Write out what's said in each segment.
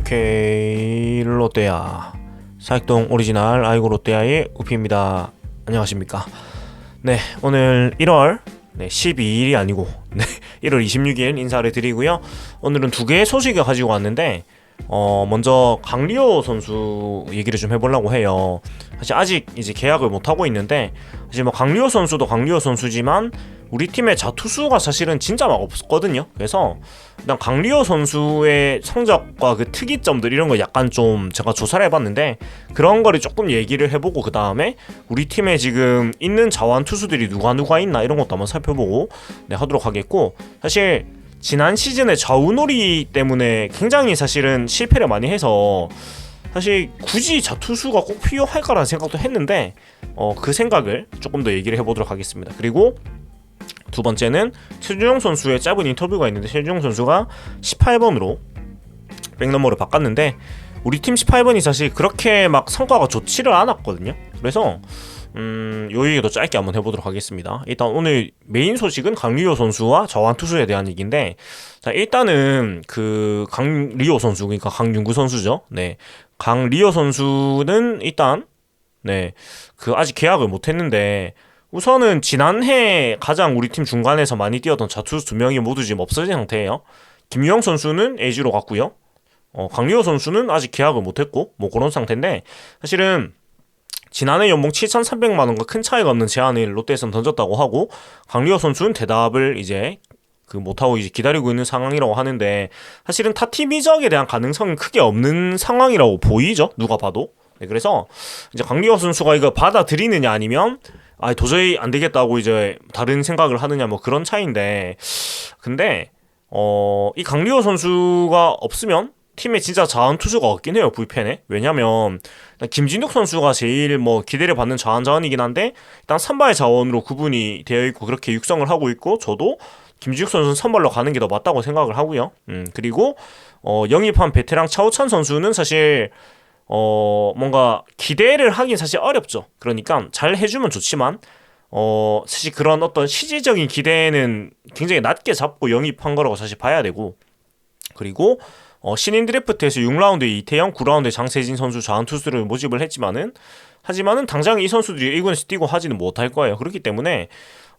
오케이 롯데야 사익동 오리지널 아이고 롯데야의 우피입니다. 안녕하십니까. 네, 오늘 1월 12일이 아니고 1월 26일 인사를 드리고요. 오늘은 두 개의 소식을 가지고 왔는데 먼저 강리호 선수 얘기를 좀 해보려고 해요. 사실 아직 이제 계약을 못 하고 있는데, 사실 뭐 강리호 선수도 강리호 선수지만 우리 팀의 자투수가 사실은 진짜 막 없거든요. 그래서 일단 강리호 선수의 성적과 그 특이점들 이런 거 약간 좀 제가 조사를 해봤는데, 그런 거를 조금 얘기를 해보고 그 다음에 우리 팀에 지금 있는 자완 투수들이 누가 있나 이런 것도 한번 살펴보고 하도록 하겠고, 사실 지난 시즌에 좌우놀이 때문에 굉장히 사실은 실패를 많이 해서 사실 굳이 자투수가 꼭 필요할까라는 생각도 했는데 그 생각을 조금 더 얘기를 해보도록 하겠습니다. 그리고 두 번째는 최준용 선수의 짧은 인터뷰가 있는데, 최준용 선수가 18번으로 백넘버를 바꿨는데 우리 팀 18번이 사실 그렇게 막 성과가 좋지를 않았거든요. 그래서 요 얘기도 짧게 한번 해보도록 하겠습니다. 일단 오늘 메인 소식은 강리호 선수와 저완 투수에 대한 얘기인데, 자, 일단은 그 강리호 선수, 그러니까 강윤구 선수죠. 네, 강리호 선수는 일단 그 아직 계약을 못했는데, 우선은 지난해 가장 우리 팀 중간에서 많이 뛰었던 자투수 두 명이 모두 지금 없어진 상태예요. 김유영 선수는 LG로 갔고요. 강리호 선수는 아직 계약을 못했고 뭐 그런 상태인데, 사실은 지난해 연봉 7,300만원과 큰 차이가 없는 제안을 롯데에서는 던졌다고 하고, 강리호 선수는 대답을 이제 못하고 이제 기다리고 있는 상황이라고 하는데, 사실은 타팀 이적에 대한 가능성은 크게 없는 상황이라고 보이죠, 누가 봐도. 네, 그래서 이제 강리호 선수가 이거 받아들이느냐 아니면 도저히 안 되겠다고 이제 다른 생각을 하느냐 뭐 그런 차이인데, 근데 이 강리호 선수가 없으면 팀에 진짜 자원 투수가 없긴 해요, 불펜에. 왜냐면 김진욱 선수가 제일 뭐 기대를 받는 자원이긴 한데, 일단 선발 자원으로 구분이 되어 있고 그렇게 육성을 하고 있고, 저도 김진욱 선수는 선발로 가는 게 더 맞다고 생각을 하고요. 그리고 영입한 베테랑 차우찬 선수는 사실 뭔가 기대를 하긴 사실 어렵죠. 그러니까 잘 해주면 좋지만 사실 그런 어떤 실질적인 기대는 굉장히 낮게 잡고 영입한 거라고 사실 봐야 되고, 그리고 신인 드래프트에서 6라운드에 이태영, 9라운드에 장세진 선수 자원 투수를 모집을 하지만은 당장 이 선수들이 1군에서 뛰고 하지는 못할 거예요. 그렇기 때문에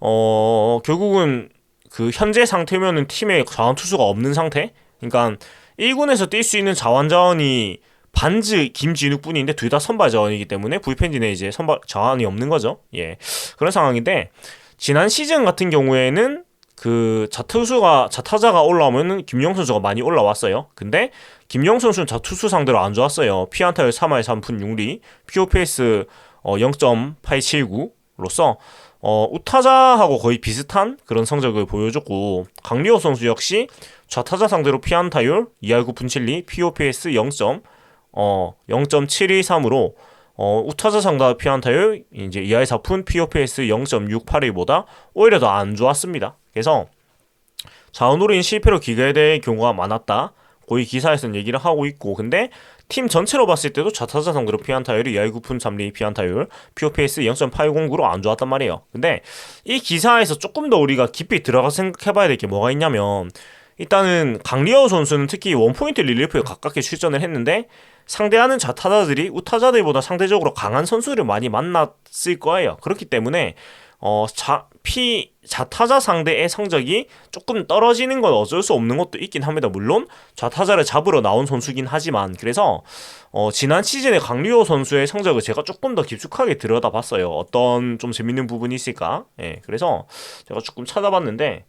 결국은 그 현재 상태면은 팀에 자원 투수가 없는 상태. 그러니까 1군에서 뛸 수 있는 자원이 반즈 김진욱 뿐인데 둘 다 선발 자원이기 때문에 불펜진에 이제 선발 자원이 없는 거죠. 예, 그런 상황인데, 지난 시즌 같은 경우에는 그 자타자가 올라오면은 김용 선수가 많이 올라왔어요. 근데 김용 선수는 자투수 상대로 안 좋았어요. 피안타율 3할 3푼 6리, POPS 0.879로서 우타자하고 거의 비슷한 그런 성적을 보여줬고, 강리호 선수 역시 좌타자 상대로 피안타율 2할 9푼 7리, POPS 0.713으로 우타자 상대 피안타율 이제 2할 4푼, POPS 0.681보다 오히려 더 안 좋았습니다. 그래서 자원으로인 실패로 기계될 경우가 많았다, 거의 기사에서는 얘기를 하고 있고, 근데 팀 전체로 봤을 때도 좌타자 상대로 피안타율이 2할 9푼 3리 피안타율, POPS 0.809로 안 좋았단 말이에요. 근데 이 기사에서 조금 더 우리가 깊이 들어가서 생각해봐야 될 게 뭐가 있냐면, 일단은 강리호 선수는 특히 원포인트 릴리프에 가깝게 출전을 했는데, 상대하는 좌타자들이 우타자들보다 상대적으로 강한 선수를 많이 만났을 거예요. 그렇기 때문에 좌타자 상대의 성적이 조금 떨어지는 건 어쩔 수 없는 것도 있긴 합니다. 물론 좌타자를 잡으러 나온 선수긴 하지만. 그래서 지난 시즌에 강리호 선수의 성적을 제가 조금 더 깊숙하게 들여다봤어요. 어떤 좀 재밌는 부분이 있을까. 예, 그래서 제가 조금 찾아봤는데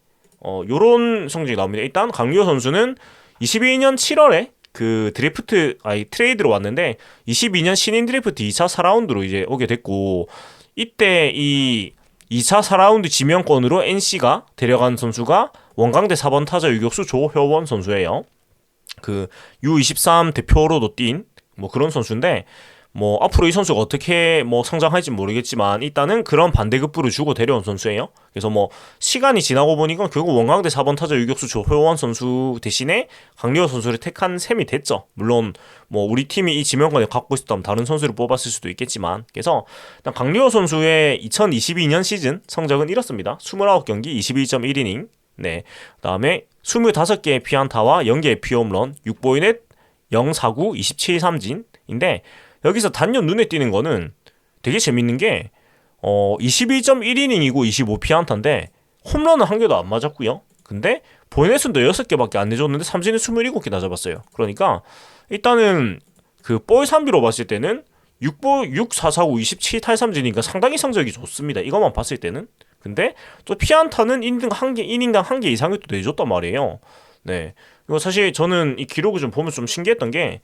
요런 성적이 나옵니다. 일단 강리호 선수는 22년 7월에 그 트레이드로 왔는데, 22년 신인 드래프트 2차 4라운드로 이제 오게 됐고, 이때 이 2차 4라운드 지명권으로 NC가 데려간 선수가 원광대 4번 타자 유격수 조효원 선수예요. 그 U23 대표로도 뛴 뭐 그런 선수인데, 뭐 앞으로 이 선수가 어떻게 뭐 성장할지 모르겠지만 일단은 그런 반대급부를 주고 데려온 선수예요. 그래서 뭐 시간이 지나고 보니까 결국 원광대 4번 타자 유격수 조효원 선수 대신에 강리호 선수를 택한 셈이 됐죠. 물론 뭐 우리 팀이 이 지명권을 갖고 있었다면 다른 선수를 뽑았을 수도 있겠지만, 그래서 일단 강리호 선수의 2022년 시즌 성적은 이렇습니다. 29경기 21.1이닝, 네, 그다음에 25개의 피안타와 0개의 피홈런, 6보이넷 049 27 삼진인데 여기서 단연 눈에 띄는 거는 되게 재밌는 게 22.1이닝이고 25피안타인데 홈런은 한 개도 안 맞았고요. 근데 볼넷은도 6개밖에 안 내줬는데 삼진은 27개 잡았어요. 그러니까 일단은 그 볼 3비로 봤을 때는 6, 4, 4, 5, 27 탈삼진이니까 상당히 성적이 좋습니다. 이것만 봤을 때는. 근데 또 피안타는 이닝당 한 개 이상을 또 내줬단 말이에요. 네. 이거 사실 저는 이 기록을 좀 보면 좀 신기했던 게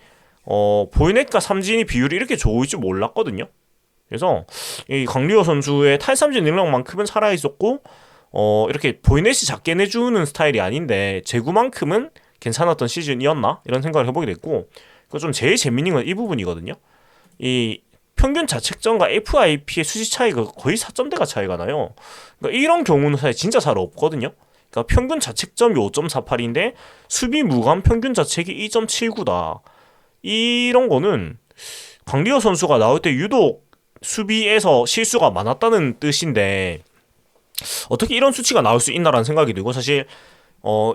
볼넷과 삼진이 비율이 이렇게 좋을 줄 몰랐거든요. 그래서 이 강리호 선수의 탈삼진 능력만큼은 살아있었고 이렇게 볼넷이 작게 내주는 스타일이 아닌데 제구만큼은 괜찮았던 시즌이었나 이런 생각을 해보게 됐고 그 좀 제일 재밌는 건 이 부분이거든요. 이 평균 자책점과 FIP의 수치 차이가 거의 4점대가 차이가 나요. 그러니까 이런 경우는 사실 진짜 잘 없거든요. 그러니까 평균 자책점이 5.48인데 수비 무관 평균 자책이 2.79다. 이런 거는 강리호 선수가 나올 때 유독 수비에서 실수가 많았다는 뜻인데 어떻게 이런 수치가 나올 수 있나라는 생각이 들고 사실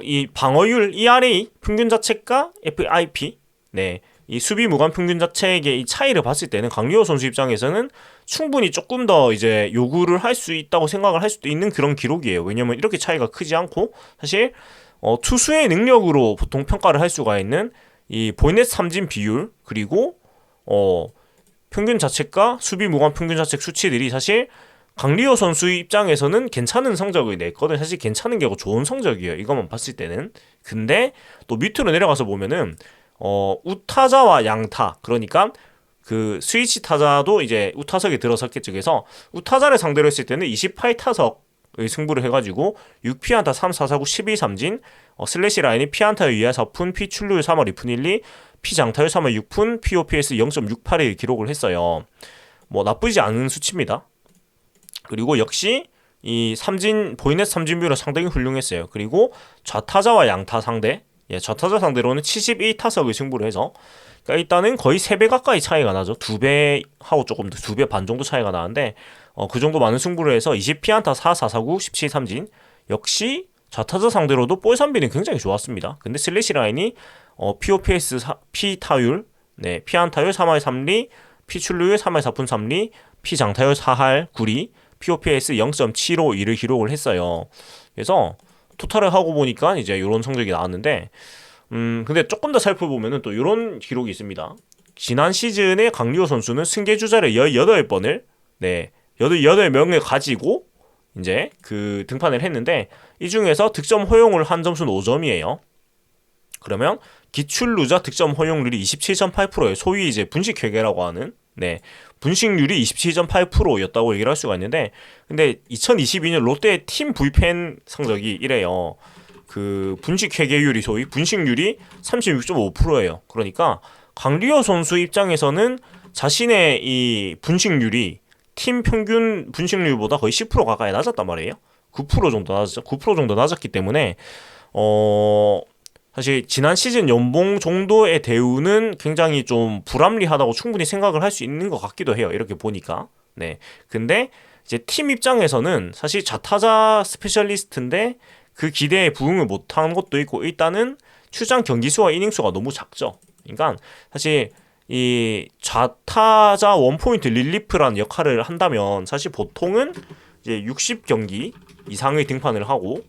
이 방어율 ERA 평균 자책과 FIP 네. 이 수비 무관 평균 자책의 이 차이를 봤을 때는 강리호 선수 입장에서는 충분히 조금 더 이제 요구를 할 수 있다고 생각을 할 수도 있는 그런 기록이에요. 왜냐면 이렇게 차이가 크지 않고 사실 투수의 능력으로 보통 평가를 할 수가 있는 이 볼넷 삼진 비율 그리고 평균 자책과 수비 무관 평균 자책 수치들이 사실 강리호 선수 입장에서는 괜찮은 성적을 냈거든. 사실 괜찮은 게 좋은 성적이에요. 이것만 봤을 때는. 근데 또 밑으로 내려가서 보면은 우타자와 양타 그러니까 그 스위치 타자도 이제 우타석에 들어섰겠죠. 그래서 우타자를 상대로 했을 때는 28타석의 승부를 해가지고 6피안타 3, 4, 4, 9, 12 삼진 슬래시 라인이 피안타율 2할 4푼, 피출루율 3할 2푼 1리, 피장타율 3할 6푼, POPS 0.68을 기록을 했어요. 뭐 나쁘지 않은 수치입니다. 그리고 역시 이 삼진 볼넷 삼진 비율은 상당히 훌륭했어요. 그리고 좌타자와 양타 상대 좌타자 상대로는 71타석을 승부를 해서 그러니까 일단은 거의 3배 가까이 차이가 나죠. 2배하고 조금 더 2배 반 정도 차이가 나는데 그 정도 많은 승부를 해서 20피안타 4, 4, 4, 9, 17 삼진 역시 좌타자 상대로도 볼 3비는 굉장히 좋았습니다. 근데 슬래시 라인이 POPS 피타율 피안타율 3할 3리 피출루율 3할 4푼 3리 피장타율 4할 9리 POPS 0.752를 기록을 했어요. 그래서 토탈을 하고 보니까 이제 이런 성적이 나왔는데 근데 조금 더 살펴보면은 또 이런 기록이 있습니다. 지난 시즌에 강리호 선수는 승계 주자를 18번을 18명을 가지고 이제 그 등판을 했는데 이 중에서 득점 허용을 한 점수는 5점이에요. 그러면 기출루자 득점 허용률이 27.8%예요. 소위 이제 분식회계라고 하는 분식률이 27.8%였다고 얘기를 할 수가 있는데 근데 2022년 롯데의 팀 불펜 성적이 이래요. 그 분식 회계율이 소위 분식률이 36.5%예요. 그러니까 강리호 선수 입장에서는 자신의 이 분식률이 팀 평균 분식률보다 거의 10% 가까이 낮았단 말이에요. 9% 정도 낮았죠. 9% 정도 낮았기 때문에 사실 지난 시즌 연봉 정도의 대우는 굉장히 좀 불합리하다고 충분히 생각을 할 수 있는 것 같기도 해요. 이렇게 보니까. 근데 이제 팀 입장에서는 사실 좌타자 스페셜리스트인데 그 기대에 부응을 못한 것도 있고 일단은 출장 경기 수와 이닝 수가 너무 작죠. 그러니까 사실 이 좌타자 원포인트 릴리프라는 역할을 한다면 사실 보통은 이제 60경기 이상의 등판을 하고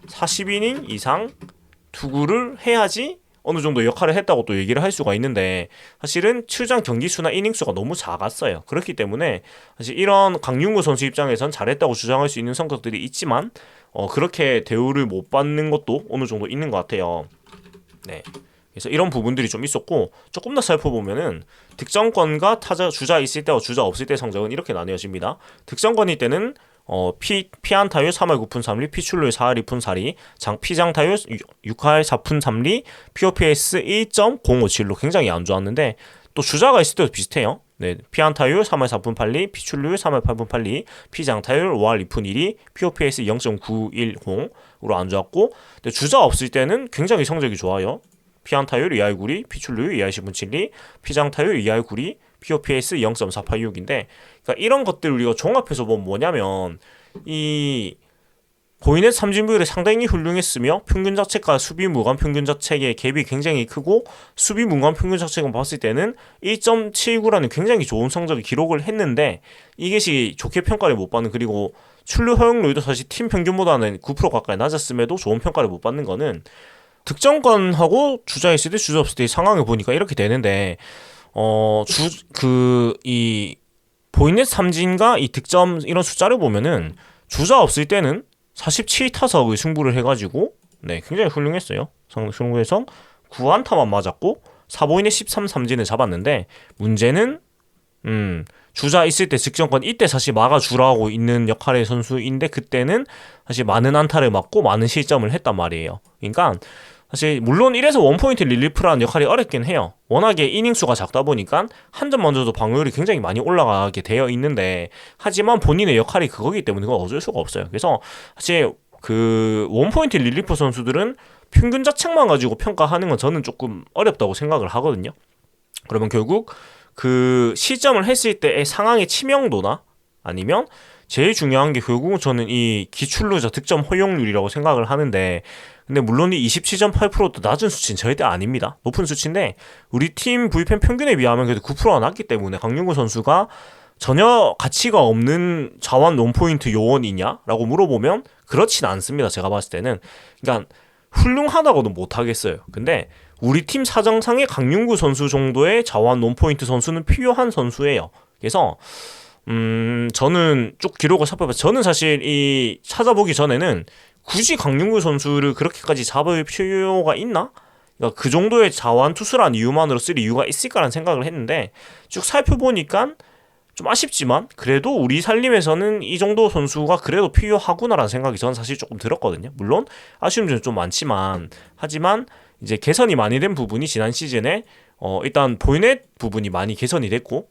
40이닝 이상 투구를 해야지 어느 정도 역할을 했다고 또 얘기를 할 수가 있는데 사실은 출장 경기 수나 이닝 수가 너무 작았어요. 그렇기 때문에 사실 이런 강윤구 선수 입장에선 잘했다고 주장할 수 있는 성격들이 있지만 그렇게 대우를 못 받는 것도 어느 정도 있는 것 같아요. 그래서 이런 부분들이 좀 있었고 조금 더 살펴보면은 득점권과 타자 주자 있을 때와 주자 없을 때 성적은 이렇게 나뉘어집니다. 득점권일 때는 피안타율 3할 9푼 3리, 피출루율 4할 2푼 4리, 피장타율 6할 4푼 3리, POPS 1.057로 굉장히 안 좋았는데 또 주자가 있을 때도 비슷해요. 피안타율 3할 4푼 8리, 피출루율 3할 8푼 8리, 피장타율 5할 2푼 1리, POPS 0.910으로 안 좋았고 근데 주자 없을 때는 굉장히 성적이 좋아요. 피안타율 2할 9리, 피출루율 2할 10푼 7리, 피장타율 2할 9리, POPS 0.486인데 그러니까 이런 것들을 우리가 종합해서 보면 뭐냐면 이 보이넷 삼진 비율이 상당히 훌륭했으며 평균 자책과 수비 무관 평균 자책의 갭이 굉장히 크고 수비 무관 평균 자책을 봤을 때는 1.79라는 굉장히 좋은 성적을 기록을 했는데 이것이 좋게 평가를 못 받는, 그리고 출루 허용률도 사실 팀 평균보다는 9% 가까이 낮았음에도 좋은 평가를 못 받는 거는 득점권하고 주자 있을 때 주자 없을 때 상황을 보니까 이렇게 되는데 이 보이넷 삼진과 이 득점 이런 숫자를 보면은 주자 없을 때는 47타석의 승부를 해가지고 굉장히 훌륭했어요. 승부에서 9안타만 맞았고 4보이넷 13삼진을 잡았는데 문제는 주자 있을 때 득점권 이때 사실 막아주라고 있는 역할의 선수인데 그때는 사실 많은 안타를 맞고 많은 실점을 했단 말이에요. 그러니까 사실 물론 이래서 원포인트 릴리프라는 역할이 어렵긴 해요. 워낙에 이닝수가 작다 보니까 한 점 먼저도 방어율이 굉장히 많이 올라가게 되어 있는데 하지만 본인의 역할이 그거기 때문에 그건 어쩔 수가 없어요. 그래서 사실 그 원포인트 릴리프 선수들은 평균 자책만 가지고 평가하는 건 저는 조금 어렵다고 생각을 하거든요. 그러면 결국 그 시점을 했을 때의 상황의 치명도나 아니면 제일 중요한 게 결국은 저는 이 기출루자 득점 허용률이라고 생각을 하는데, 근데 물론 이 27.8%도 낮은 수치는 절대 아닙니다. 높은 수치인데 우리 팀 불펜 평균에 비하면 그래도 9%가 낮기 때문에 강윤구 선수가 전혀 가치가 없는 자완 논포인트 요원이냐라고 물어보면 그렇진 않습니다. 제가 봤을 때는. 그러니까 훌륭하다고는 못하겠어요. 근데 우리 팀 사정상의 강윤구 선수 정도의 자완 논포인트 선수는 필요한 선수예요. 그래서 저는 쭉 기록을 살펴봐서 저는 사실 이 찾아보기 전에는 굳이 강윤구 선수를 그렇게까지 잡을 필요가 있나? 그러니까 그 정도의 자완 투수란 이유만으로 쓸 이유가 있을까라는 생각을 했는데 쭉 살펴보니까 좀 아쉽지만 그래도 우리 살림에서는 이 정도 선수가 그래도 필요하구나라는 생각이 저는 사실 조금 들었거든요. 물론 아쉬운 점은 좀 많지만 하지만 이제 개선이 많이 된 부분이 지난 시즌에 일단 보이넷 부분이 많이 개선이 됐고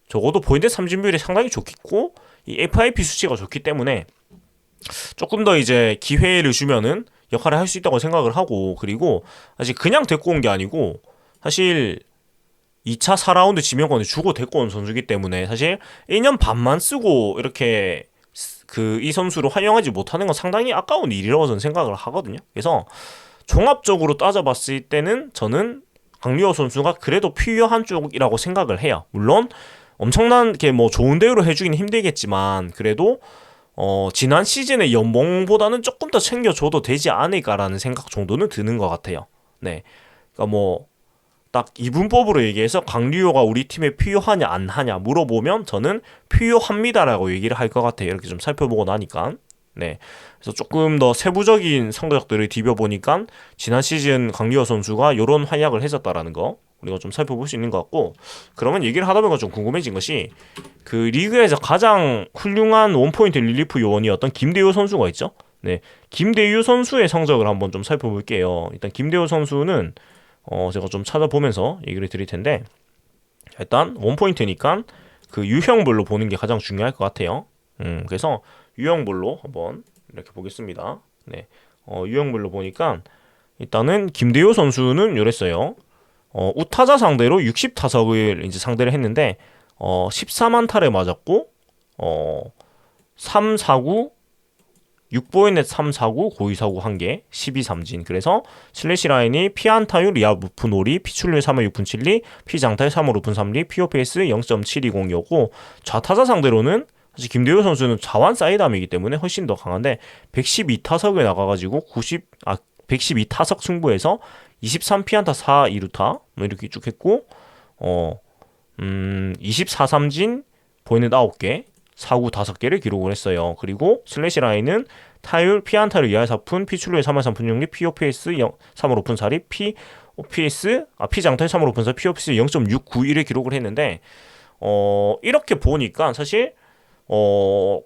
적어도 보이넷 삼진 비율이 상당히 좋겠고 이 FIP 수치가 좋기 때문에 조금 더 이제 기회를 주면은 역할을 할 수 있다고 생각을 하고, 그리고 사실 그냥 데리고 온 게 아니고 사실 2차 4라운드 지명권을 주고 데리고 온 선수이기 때문에 사실 1년 반만 쓰고 이렇게 이 선수를 활용하지 못하는 건 상당히 아까운 일이라고 저는 생각을 하거든요. 그래서 종합적으로 따져봤을 때는 저는 강리호 선수가 그래도 필요한 쪽이라고 생각을 해요. 물론 엄청난 게 뭐 좋은 대우로 해주기는 힘들겠지만 그래도 지난 시즌의 연봉보다는 조금 더 챙겨줘도 되지 않을까라는 생각 정도는 드는 것 같아요. 네, 그러니까 뭐 딱 이분법으로 얘기해서 강리호가 우리 팀에 필요하냐 안 하냐 물어보면 저는 필요합니다라고 얘기를 할 것 같아요. 이렇게 좀 살펴보고 나니까. 네, 그래서 조금 더 세부적인 성적들을 뒤벼보니까 지난 시즌 강리호 선수가 이런 활약을 했었다라는 거 우리가 좀 살펴볼 수 있는 것 같고, 그러면 얘기를 하다 보니까 좀 궁금해진 것이 그 리그에서 가장 훌륭한 원포인트 릴리프 요원이었던 김대유 선수가 있죠. 네, 김대유 선수의 성적을 한번 좀 살펴볼게요. 일단 김대유 선수는 제가 좀 찾아보면서 얘기를 드릴 텐데, 일단 원포인트니까 그 유형별로 보는 게 가장 중요할 것 같아요. 그래서 유형별로 한번 이렇게 보겠습니다. 네, 유형별로 보니까 일단은 김대유 선수는 이랬어요. 우타자 상대로 60타석을 이제 상대를 했는데 14만타를 맞았고 3, 4구 6보이넷 3, 4구, 고의 사구 1개, 12삼진. 그래서 슬래시 라인이 피안타율 2할 6푼 5리, 피출률 3할 6푼 7리, 피장타율 3할 5푼 3리, POPS 0.720이었고 좌타자 상대로는 사실 김대우 선수는 자완 사이드암이기 때문에 훨씬 더 강한데 112타석을 나가가지고 112타석 승부에서 23피안타 4이루타 뭐 이렇게 쭉 했고 24삼진 보이넷 9개 4구 5개를 기록을 했어요. 그리고 슬래시 라인은 타율 피안타율 2할 4푼, 피출루에 3할 3푼 6리, POPS 3할 5푼 4리, 피장타율 3할 5푼 4, POPS 0.691을 기록을 했는데 이렇게 보니까 사실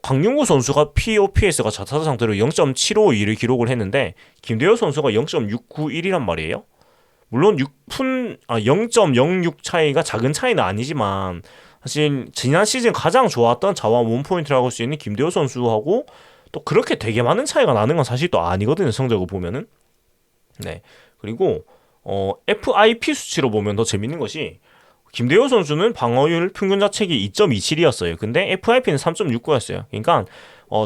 강용구 선수가 POPS가 좌타자 상태로 0.752를 기록을 했는데 김대호 선수가 0.691이란 말이에요. 물론 0.06 차이가 작은 차이는 아니지만 사실 지난 시즌 가장 좋았던 자완 원포인트라고 할 수 있는 김대호 선수하고 또 그렇게 되게 많은 차이가 나는 건 사실 또 아니거든요. 성적을 보면은. 네. 그리고 FIP 수치로 보면 더 재밌는 것이 김대호 선수는 방어율 평균 자책이 2.27이었어요. 근데 FIP는 3.69였어요. 그러니까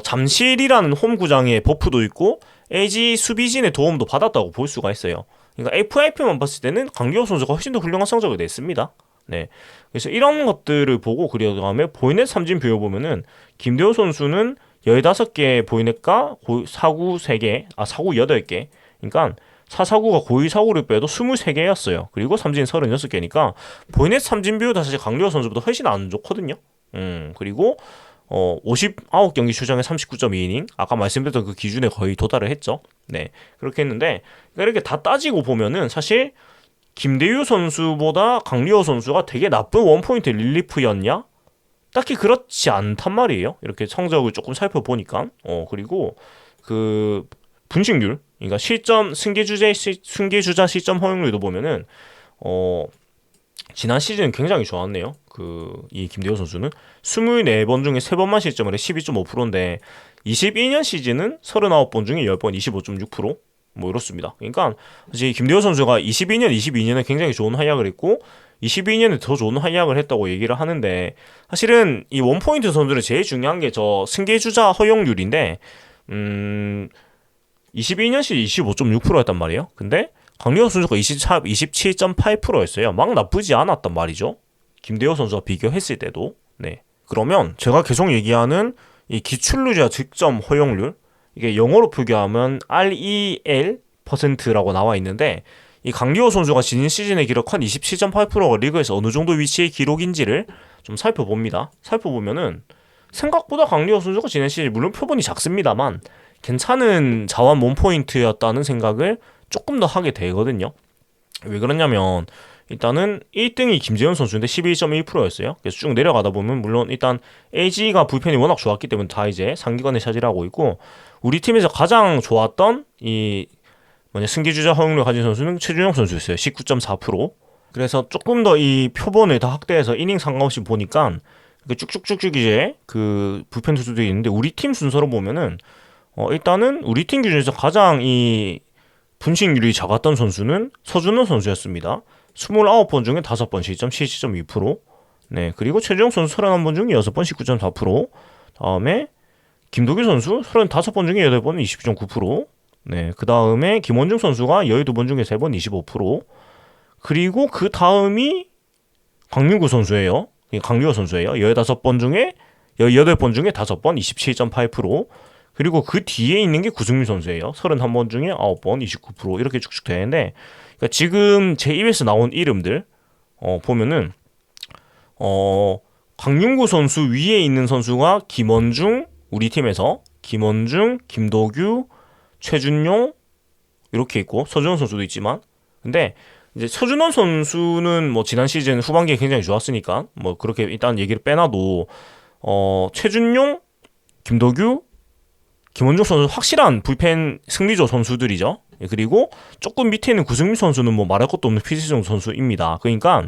잠실이라는 홈 구장에 버프도 있고 LG 수비진의 도움도 받았다고 볼 수가 있어요. 그러니까 FIP만 봤을 때는 강기호 선수가 훨씬 더 훌륭한 성적을 냈습니다. 네. 그래서 이런 것들을 보고 그리고 다음에 보이넷 삼진 비율 보면은 김대호 선수는 15개 보이넷과 사구 3개, 사구 8개. 그러니까 사사구가 고의 사구를 빼도 23개였어요. 그리고 삼진 36개니까 보이넷 삼진 비율도 사실 강기호 선수보다 훨씬 안 좋거든요. 그리고 59경기 출장에 39.2이닝 아까 말씀드렸던 그 기준에 거의 도달을 했죠. 네. 그렇게 했는데 그러니까 이렇게 다 따지고 보면은 사실 김대유 선수보다 강리호 선수가 되게 나쁜 원포인트 릴리프였냐? 딱히 그렇지 않단 말이에요. 이렇게 성적을 조금 살펴보니까. 그리고 그 분식률, 그러니까 승계주자 시점 허용률도 보면은 지난 시즌 굉장히 좋았네요. 이 김대호 선수는 24번 중에 3번만 실점을 해 12.5%인데 22년 시즌은 39번 중에 10번 25.6%. 뭐 이렇습니다. 그러니까 사실 김대호 선수가 22년에 굉장히 좋은 활약을 했고 22년에 더 좋은 활약을 했다고 얘기를 하는데 사실은 이 원포인트 선수는 제일 중요한 게 저 승계주자 허용률인데 22년 시즌 25.6%였단 말이에요. 근데 강리호 선수가 27.8%였어요. 막 나쁘지 않았단 말이죠. 김대호 선수와 비교했을 때도. 네. 그러면 제가 계속 얘기하는 이 기출루자 득점 허용률 이게 영어로 표기하면 REL%라고 나와 있는데 이 강리호 선수가 지난 시즌에 기록한 27.8%가 리그에서 어느 정도 위치의 기록인지를 좀 살펴봅니다. 살펴보면은 생각보다 강리호 선수가 지난 시즌 물론 표본이 작습니다만 괜찮은 자원 몸포인트였다는 생각을 조금 더 하게 되거든요. 왜 그러냐면 일단은 1등이 김재현 선수인데 11.1%였어요. 그래서 쭉 내려가다 보면 물론 일단 LG가 불펜이 워낙 좋았기 때문에 다 이제 상위권에 차지하고 있고 우리 팀에서 가장 좋았던 승기주자 허용률 가진 선수는 최준용 선수였어요. 19.4%. 그래서 조금 더 이 표본을 더 확대해서 이닝 상관없이 보니까 쭉쭉쭉쭉 이제 그 불펜 투수들이 있는데 우리 팀 순서로 보면은 일단은 우리 팀 기준에서 가장 이 분식률이 작았던 선수는 서준호 선수였습니다. 29번 중에 5번 실점 77.2%. 네, 그리고 최주영 선수 31번 중에 6번 19.4%. 다음에 김도규 선수 35번 중에 8번 20.9%. 네, 그 다음에 김원중 선수가 12번 중에 3번 25%. 그리고 그 다음이 강윤구 선수예요. 강유호 선수예요. 15번 중에 18번 중에 5번 27.8%. 그리고 그 뒤에 있는 게 구승민 선수예요. 31번 중에 9번 29% 이렇게 쭉쭉 되는데 그러니까 지금 제 입에서 나온 이름들 보면은 강윤구 선수 위에 있는 선수가 김원중 우리 팀에서 김원중, 김도규, 최준용 이렇게 있고 서준원 선수도 있지만 근데 이제 서준원 선수는 뭐 지난 시즌 후반기에 굉장히 좋았으니까 뭐 그렇게 일단 얘기를 빼놔도 최준용, 김도규, 김원중 선수 확실한 불펜 승리조 선수들이죠. 그리고 조금 밑에 있는 구승민 선수는 뭐 말할 것도 없는 필수적 선수입니다. 그러니까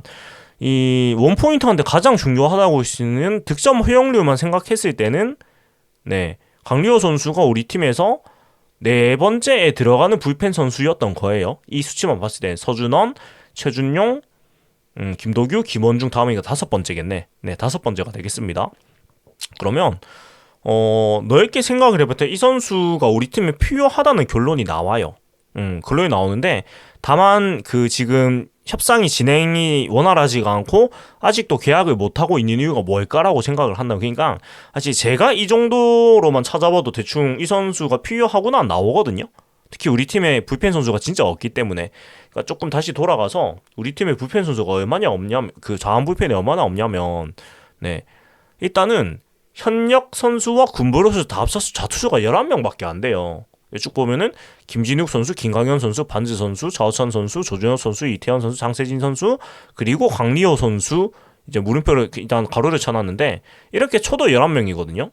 이 원포인트한테 가장 중요하다고 하시는 득점 허용률만 생각했을 때는 네 강리호 선수가 우리 팀에서 네 번째에 들어가는 불펜 선수였던 거예요. 이 수치만 봤을 때 서준원, 최준용, 김도규, 김원중 다음에 이거 5번째겠네. 네 5번째가 되겠습니다. 그러면 넓게 생각을 해볼 때 이 선수가 우리 팀에 필요하다는 결론이 나와요. 결론이 나오는데 다만 그 지금 협상이 진행이 원활하지가 않고 아직도 계약을 못하고 있는 이유가 뭘까라고 생각을 한다. 그러니까 사실 제가 이 정도로만 찾아봐도 대충 이 선수가 필요하구나 나오거든요. 특히 우리 팀에 불펜 선수가 진짜 없기 때문에 그러니까 조금 다시 돌아가서 우리 팀에 불펜 선수가 얼마나 없냐면 그 좌완 불펜이 얼마나 없냐면 네 일단은 현역 선수와 군부로 선수 다 합쳐서 좌투수가 11명밖에 안 돼요. 쭉 보면은 김진욱 선수, 김강현 선수, 반지 선수, 좌우찬 선수, 조준혁 선수, 이태현 선수, 장세진 선수, 그리고 강리호 선수 이제 물음표를 일단 가로를 쳐놨는데 이렇게 쳐도 11명이거든요.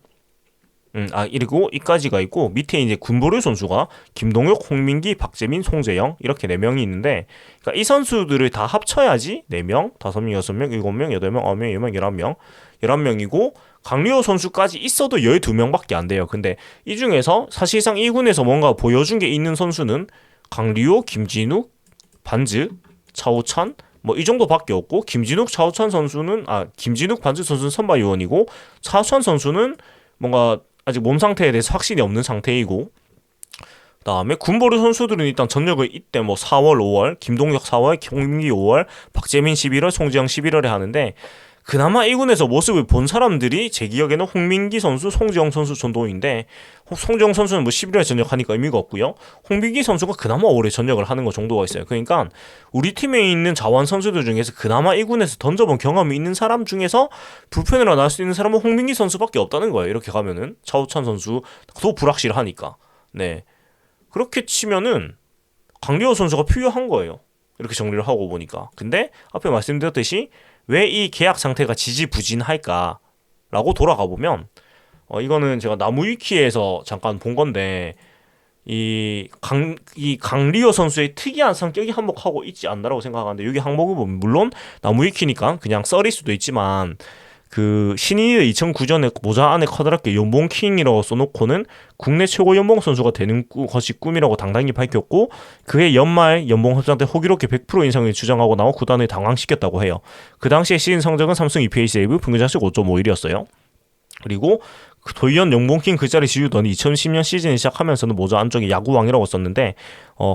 그리고 이까지가 있고 밑에 이제 군보류 선수가 김동혁, 홍민기, 박재민, 송재영 이렇게 4명이 있는데 그러니까 이 선수들을 다 합쳐야지 4명, 5명, 6명, 7명, 8명, 9명, 10명, 11명 11명이고 강리호 선수까지 있어도 12명밖에 안 돼요. 근데 이 중에서 사실상 1군에서 뭔가 보여준 게 있는 선수는 강리호, 김진욱, 반즈, 차우찬, 뭐 이 정도밖에 없고 김진욱 차우찬 선수는 김진욱 반지 선수는 선발 요원이고 차우찬 선수는 뭔가 아직 몸 상태에 대해서 확신이 없는 상태이고 그다음에 군보르 선수들은 일단 전력을 이때 뭐 4월, 5월, 김동혁 4월, 홍민기 5월, 박재민 11월, 송지영 11월에 하는데 그나마 1군에서 모습을 본 사람들이 제 기억에는 홍민기 선수, 송지영 선수 정도인데 송지영 선수는 뭐 11월에 전역하니까 의미가 없고요. 홍민기 선수가 그나마 올해 전역을 하는 거 정도가 있어요. 그러니까 우리 팀에 있는 자원 선수들 중에서 그나마 1군에서 던져본 경험이 있는 사람 중에서 불펜으로 나올 수 있는 사람은 홍민기 선수밖에 없다는 거예요. 이렇게 가면은 차우찬 선수 더 불확실하니까. 네. 그렇게 치면은 강리호 선수가 필요한 거예요. 이렇게 정리를 하고 보니까. 근데 앞에 말씀드렸듯이 왜 이 계약 상태가 지지부진할까라고 돌아가 보면 이거는 제가 나무위키에서 잠깐 본 건데 이 강리호 선수의 특이한 성격이 한몫하고 있지 않나라고 생각하는데 여기 항목을 보면 물론 나무위키니까 그냥 썰일 수도 있지만 그 신인의 2009년에 모자 안에 커다랗게 연봉킹이라고 써놓고는 국내 최고 연봉 선수가 되는 것이 꿈이라고 당당히 밝혔고 그해 연말 연봉 협상 때 호기롭게 100% 인상을 주장하고 나와 구단을 당황시켰다고 해요. 그 당시에 시즌 성적은 삼성 EPA 세이브 평균 자책 5.51이었어요. 그리고 도의원 연봉킹 그 자리 지우더니 2010년 시즌을 시작하면서는 모자 안쪽에 야구왕이라고 썼는데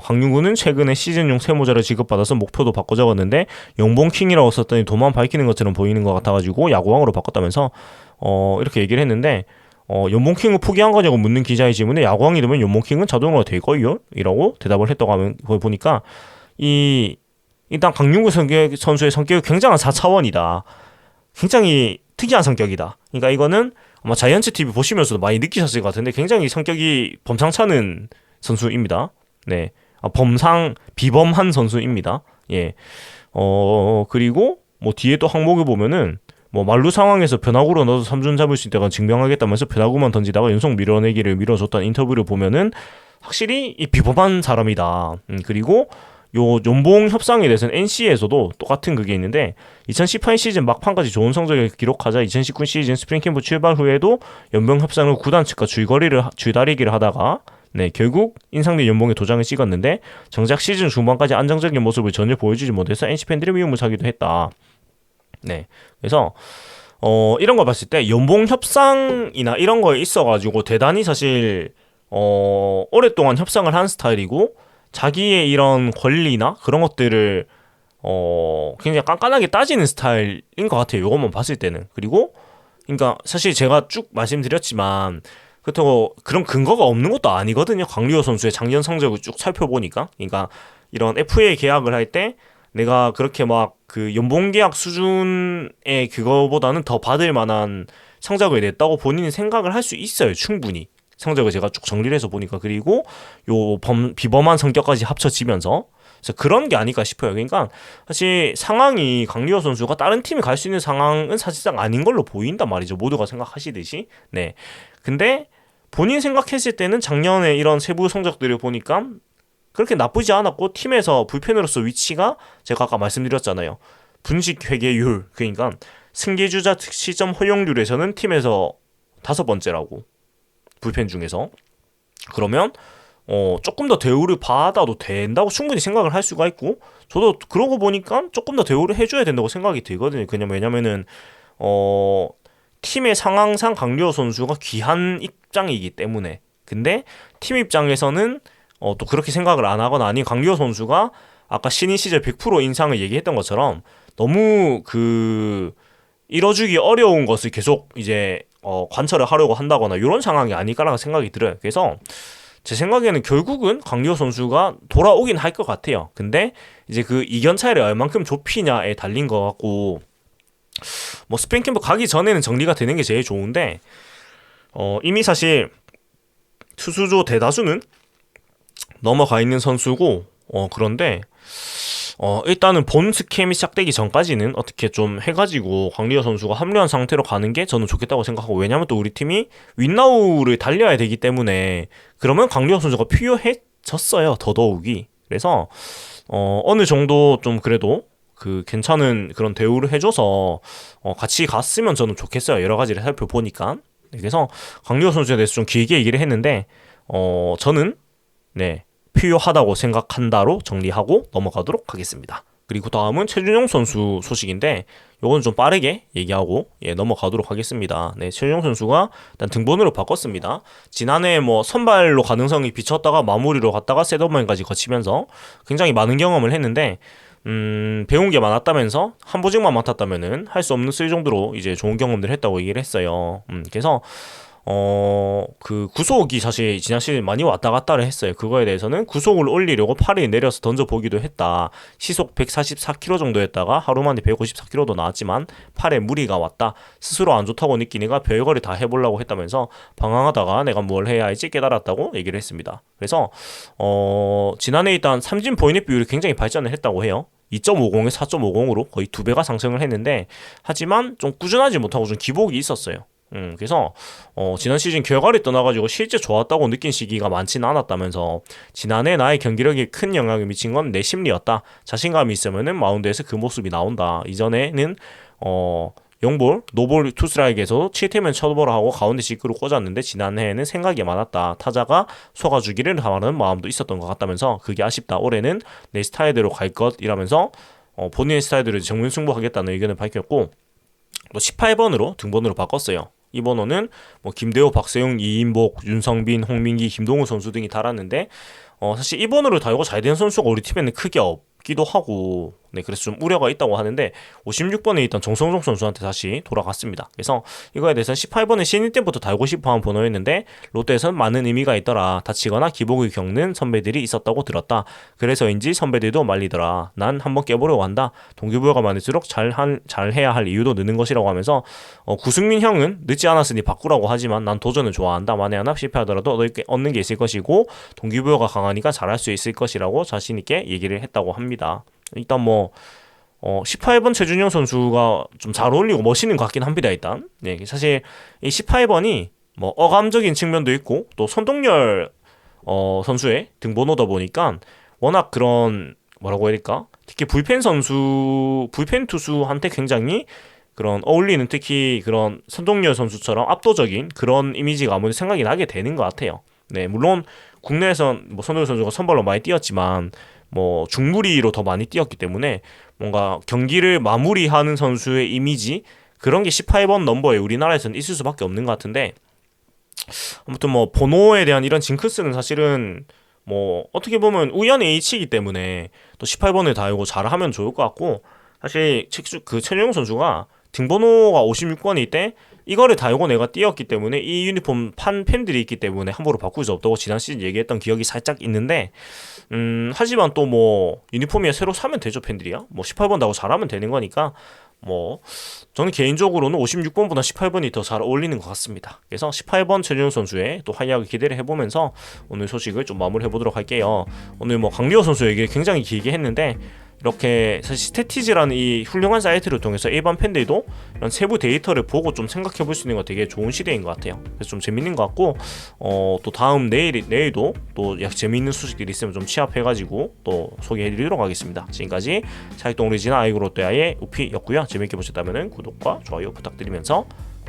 강윤구는 최근에 시즌용 새 모자를 지급받아서 목표도 바꿔 적었는데 연봉킹이라고 썼더니 도만 밝히는 것처럼 보이는 것 같아가지고 야구왕으로 바꿨다면서 이렇게 얘기를 했는데 연봉킹을 포기한 거냐고 묻는 기자의 질문에 야구왕이 되면 연봉킹은 자동으로 될 거요? 이라고 대답을 했다고 하면 보니까 일단 강윤구 선수의 성격이 굉장한 4차원이다. 굉장히 특이한 성격이다. 그러니까 이거는 아마 자이언츠 TV 보시면서도 많이 느끼셨을 것 같은데 굉장히 성격이 범상찮은 선수입니다. 네. 비범한 선수입니다. 예. 그리고 뭐 뒤에 또 항목을 보면은 뭐 말루 상황에서 변화구로 넣어서 3준 잡을 수 있다가 증명하겠다면서 변화구만 던지다가 연속 밀어내기를 밀어줬다는 인터뷰를 보면은 확실히 이 비범한 사람이다. 그리고 요 연봉 협상에 대해서는 NC에서도 똑같은 그게 있는데 2018 시즌 막판까지 좋은 성적을 기록하자 2019 시즌 스프링캠프 출발 후에도 연봉 협상을 구단 측과 줄다리기를 하다가 결국 인상된 연봉에 도장을 찍었는데 정작 시즌 중반까지 안정적인 모습을 전혀 보여주지 못해서 NC 팬들이 미움을 사기도 했다. 그래서 이런 걸 봤을 때 연봉 협상이나 이런 거에 있어가지고 대단히 사실 오랫동안 협상을 한 스타일이고 자기의 이런 권리나 그런 것들을 굉장히 깐깐하게 따지는 스타일인 것 같아요. 이것만 봤을 때는. 그리고 그러니까 사실 제가 쭉 말씀드렸지만 그렇다고 그런 근거가 없는 것도 아니거든요. 강리호 선수의 작년 성적을 쭉 살펴보니까. 그러니까 이런 FA 계약을 할 때 내가 그렇게 막 그 연봉 계약 수준의 그거보다는 더 받을 만한 성적을 냈다고 본인이 생각을 할 수 있어요. 충분히. 성적을 제가 쭉 정리를 해서 보니까. 그리고 요 비범한 성격까지 합쳐지면서 그래서 그런 게 아닐까 싶어요. 그러니까 사실 상황이 강리호 선수가 다른 팀에 갈 수 있는 상황은 사실상 아닌 걸로 보인단 말이죠. 모두가 생각하시듯이. 근데 본인 생각했을 때는 작년에 이런 세부 성적들을 보니까 그렇게 나쁘지 않았고 팀에서 불펜으로서 위치가 제가 아까 말씀드렸잖아요. 분식 회계율, 그러니까 승계주자 시점 허용률에서는 팀에서 5번째라고. 불펜 중에서. 그러면 조금 더 대우를 받아도 된다고 충분히 생각을 할 수가 있고 저도 그러고 보니까 조금 더 대우를 해줘야 된다고 생각이 들거든요. 왜냐면은 팀의 상황상 강리호 선수가 귀한 입장이기 때문에. 근데 팀 입장에서는 또 그렇게 생각을 안 하거나 아니면 강리호 선수가 아까 신인 시절 100% 인상을 얘기했던 것처럼 너무 이뤄주기 어려운 것을 계속 이제 관철을 하려고 한다거나 이런 상황이 아닐까라는 생각이 들어요. 그래서 제 생각에는 결국은 강리호 선수가 돌아오긴 할 것 같아요. 근데 이제 그 이견 차이를 얼만큼 좁히냐에 달린 것 같고 뭐 스프링 캠프 가기 전에는 정리가 되는 게 제일 좋은데 이미 사실 투수조 대다수는 넘어가 있는 선수고 그런데 일단은 본 스캠이 시작되기 전까지는 어떻게 좀 해가지고 강리호 선수가 합류한 상태로 가는 게 저는 좋겠다고 생각하고 왜냐면 또 우리 팀이 윈나우를 달려야 되기 때문에 그러면 강리호 선수가 필요해졌어요. 더더욱이. 그래서 어느 정도 좀 그래도 그 괜찮은 그런 대우를 해줘서 같이 갔으면 저는 좋겠어요. 여러 가지를 살펴보니까. 그래서 강리호 선수에 대해서 좀 길게 얘기를 했는데 저는 필요하다고 생각한다로 정리하고 넘어가도록 하겠습니다. 그리고 다음은 최준용 선수 소식인데 요건 좀 빠르게 얘기하고 넘어가도록 하겠습니다. 네, 최준용 선수가 일단 등번호를 바꿨습니다. 지난해 뭐 선발로 가능성이 비쳤다가 마무리로 갔다가 셋업맨까지 거치면서 굉장히 많은 경험을 했는데 배운 게 많았다면서 한 보직만 맡았다면은 할 수 없는 수위 정도로 이제 좋은 경험들을 했다고 얘기를 했어요. 그래서 그 구속이 사실 지난 시즌 많이 왔다 갔다를 했어요. 그거에 대해서는 구속을 올리려고 팔을 내려서 던져보기도 했다. 시속 144km 정도였다가 하루 만에 154km도 나왔지만 팔에 무리가 왔다. 스스로 안 좋다고 느끼니까 별거를 다 해보려고 했다면서 방황하다가 내가 뭘 해야 할지 깨달았다고 얘기를 했습니다. 그래서 지난해 일단 삼진 포인트 비율이 굉장히 발전을 했다고 해요. 2.50에 4.50으로 거의 2배가 상승을 했는데 하지만 좀 꾸준하지 못하고 좀 기복이 있었어요. 그래서 지난 시즌 결과를 떠나가지고 실제 좋았다고 느낀 시기가 많지는 않았다면서 지난해 나의 경기력에 큰 영향을 미친 건 내 심리였다. 자신감이 있으면은 마운드에서 그 모습이 나온다. 이전에는 0볼, 노볼 투스트라이크에서 7태면 쳐도볼을 하고 가운데 직구를 꽂았는데 지난해에는 생각이 많았다. 타자가 속아주기를 바라는 마음도 있었던 것 같다면서 그게 아쉽다. 올해는 내 스타일대로 갈 것이라면서 본인의 스타일대로 정면승부하겠다는 의견을 밝혔고 또 18번으로 등번호를 바꿨어요. 이 번호는 뭐 김대호, 박세웅, 이인복, 윤성빈, 홍민기, 김동우 선수 등이 달았는데 사실 이 번호를 달고 잘 된 선수가 우리 팀에는 크게 없기도 하고 그래서 좀 우려가 있다고 하는데 56번에 있던 정성종 선수한테 다시 돌아갔습니다. 그래서 이거에 대해서는 18번은 신인 때부터 달고 싶어한 번호였는데 롯데에서는 많은 의미가 있더라. 다치거나 기복을 겪는 선배들이 있었다고 들었다. 그래서인지 선배들도 말리더라. 난 한번 깨보려고 한다. 동기부여가 많을수록 잘해야 할 이유도 느는 것이라고 하면서 구승민 형은 늦지 않았으니 바꾸라고 하지만 난 도전을 좋아한다. 만에 하나 실패하더라도 얻는 게 있을 것이고 동기부여가 강하니까 잘할 수 있을 것이라고 자신있게 얘기를 했다고 합니다. 일단 18번 최준용 선수가 좀 잘 어울리고 멋있는 것 같긴 합니다. 일단 사실 이 18번이 뭐 어감적인 측면도 있고 또 손동열 선수의 등번호다 보니까 워낙 그런 뭐라고 해야 될까? 특히 불펜 투수한테 굉장히 그런 어울리는 특히 그런 손동열 선수처럼 압도적인 그런 이미지가 아무래도 생각이 나게 되는 것 같아요. 네, 물론 국내에선 뭐 손동열 선수가 선발로 많이 뛰었지만 뭐 중무리로 더 많이 뛰었기 때문에 뭔가 경기를 마무리하는 선수의 이미지 그런 게 18번 넘버에 우리나라에서는 있을 수밖에 없는 것 같은데 아무튼 뭐 번호에 대한 이런 징크스는 사실은 뭐 어떻게 보면 우연의 H이기 때문에 또 18번을 달고 잘하면 좋을 것 같고 사실 그 최준용 선수가 등번호가 56번일 때 이거를 달고 내가 뛰었기 때문에 이 유니폼 판 팬들이 있기 때문에 함부로 바꿀 수 없다고 지난 시즌 얘기했던 기억이 살짝 있는데 하지만 또 뭐 유니폼이야 새로 사면 되죠. 팬들이야 뭐 18번 달고 잘하면 되는 거니까 뭐 저는 개인적으로는 56번보다 18번이 더 잘 어울리는 것 같습니다. 그래서 18번 최준용 선수의 또 활약을 기대를 해보면서 오늘 소식을 좀 마무리해보도록 할게요. 오늘 뭐 강리호 선수 얘기를 굉장히 길게 했는데 이렇게 사실 스태티즈라는 이 훌륭한 사이트를 통해서 일반 팬들도 이런 세부 데이터를 보고 좀 생각해 볼 수 있는 거 되게 좋은 시대인 것 같아요. 그래서 좀 재밌는 것 같고 또 다음 내일도 또 재밌는 소식들이 있으면 좀 취합해가지고 또 소개해 드리도록 하겠습니다. 지금까지 사익동 오리지널 아이고 롯데아이의 우피였고요. 재밌게 보셨다면 구독과 좋아요 부탁드리면서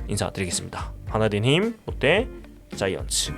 인사드리겠습니다. 하나 된 힘 롯데 자이언츠.